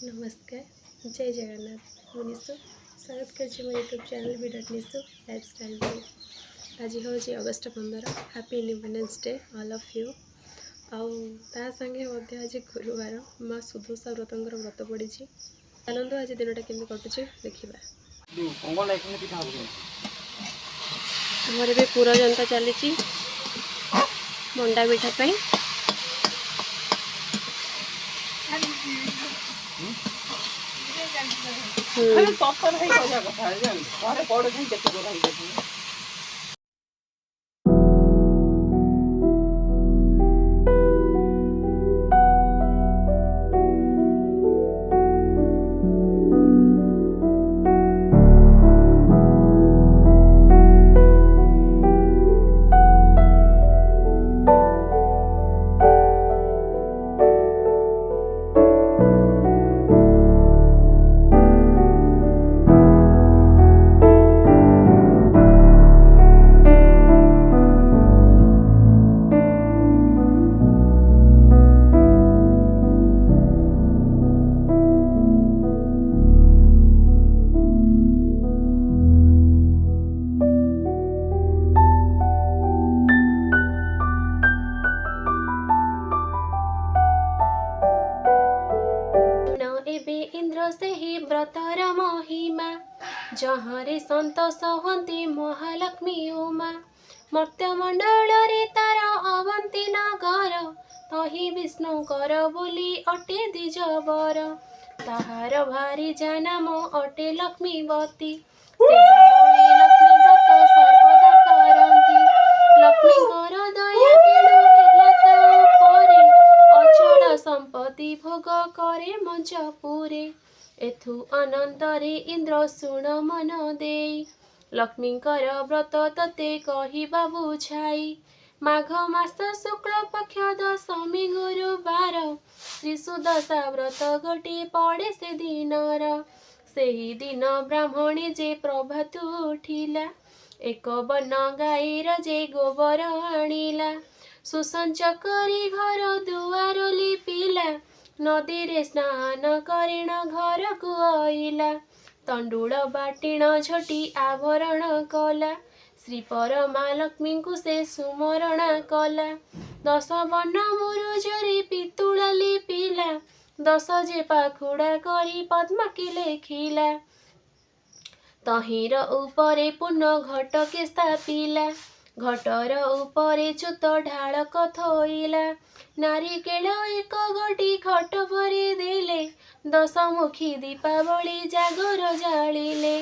नमस्कार जय जगन्नाथ मुनिषु स्वागत कर यूट्यूब चैनल भी.निशु लाइफस्टाइल आज हूँ August 15 happy independence day all of you आउ संगे आज गुरुवार माँ सुदोषा व्रत व्रत पड़ी चलते आज दिनटा केमी कटुचे देखा आमर भी पूरा जनता चली मंडा पिठापी इंद्र से ही व्रतर महिमा जहाँ संतोष हंती महालक्ष्मी उमा मर्त्यमंडल रे तार अवंती नगर तही विष्णुकर बोली अटे द्विजवर ताहार भारी जानाम अटे लक्ष्मीवती लक्ष्मी व्रत सर्वदा करती लक्ष्मीकर दया अचल संपत्ति भोग करे मंचपुरे एथु अनंतरे इंद्र शुण मन दे लक्ष्मीकर व्रत तते कहिबा बुझाई माघ मास शुक्ल पक्ष दशमी गुरुवार श्री सुदशा व्रत घटी पड़े से दिनर सेही दिन ब्राह्मणी जे प्रभात उठिला एक बन गाईर जे गोबर आनिला सुसंच करी घर दुआर लिपिला नदी रे स्नान करिण घर को आइला तंडुल बाटिण झटी आवरण कला श्री परमा लक्ष्मी को से सुमरण कला 10 बन मुरुजरी पितुला लिपिला 10 जे पाखुड़ा करी पद्मकी लेखिला तहिर उपरे पुण्य घटके स्थापिला घटर उपरे चुत ढालक थोइला नारिकेल एक गटी घट भरी देले 10 मुखी दीपावली जागर जालिले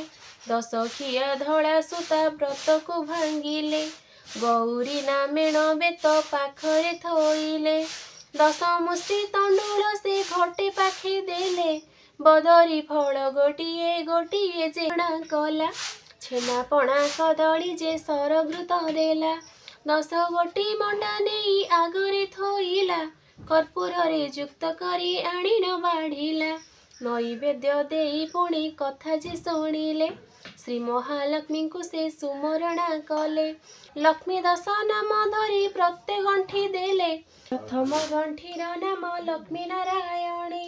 10 खिया धड़ा सूता व्रत को भांगिले गौरी नामेण बेत पाखरे थोइले 10 मुष्टि तंडुल से घटे पाखे देले बदरी फल गोटिए गोटिए जेणा कला छेना पणा कदली जे सरघृत देला 10 गोटी मंडा नहीं आगरे थोइला कर्पूर रे युक्त करी आणीन बाढ़िला नैवेद्य देई पुणी कथा जे शुणिले श्री महालक्ष्मी को से सुमरणा कले लक्ष्मी 10 नाम धरी प्रत्येक गंठी देले प्रथम गंठीर नाम लक्ष्मी नारायणी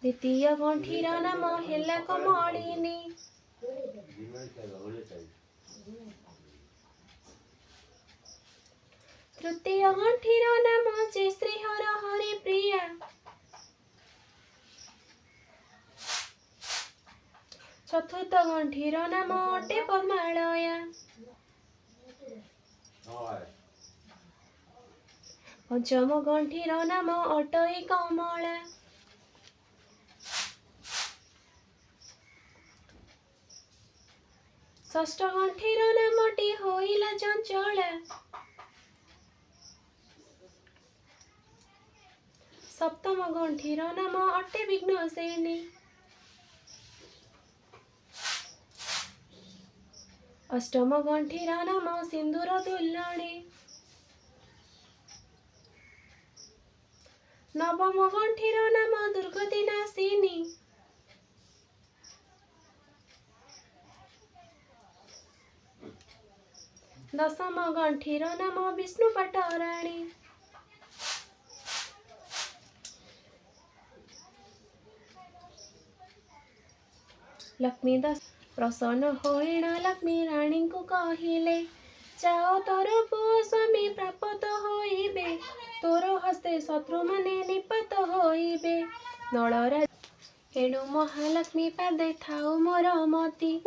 द्वितीय गंठीर नाम हेला कमलिनी तृतीय गंठीर नाम जे श्रीहर हरि प्रिया चतुर्थ गंठीर नाम अटे पद्मालया पंचम गंठीर नाम अटई कमला षष्ठ गंठीर नामटी होइला चंचला सप्तम गंठीर नाम अटे विघ्नसेनी अष्टम गंठीर नाम सिंदूर दुल्लणी नवम गंठीर नाम दुर्गति नाशिनी दशम गंठीर नाम विष्णु पाटराणी। लक्ष्मी दास प्रसन्न होइण लक्ष्मी रानी को कहिले, जाओ तोर पुओ स्वामी प्राप्त होइबे, तोर हस्ते शत्रु माने निपात होइबे। नलराज हेणु महालक्ष्मी पादे थाउ मोर मती,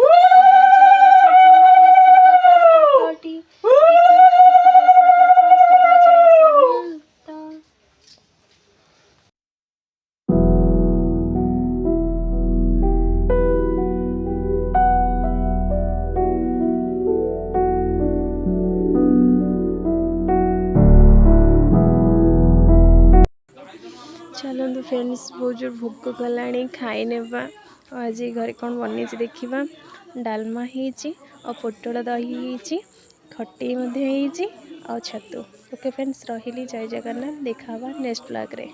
चलतु फ्रेंड्स बहुत जोर भोक गला खाई नेबा। आज घरे कौन बनी देखा। डालमा हो पोटल दही हो खटी आ छतु। ओके फ्रेंड्स रही जय जगन्नाथ। देखा नेक्स्ट ब्लॉग रे।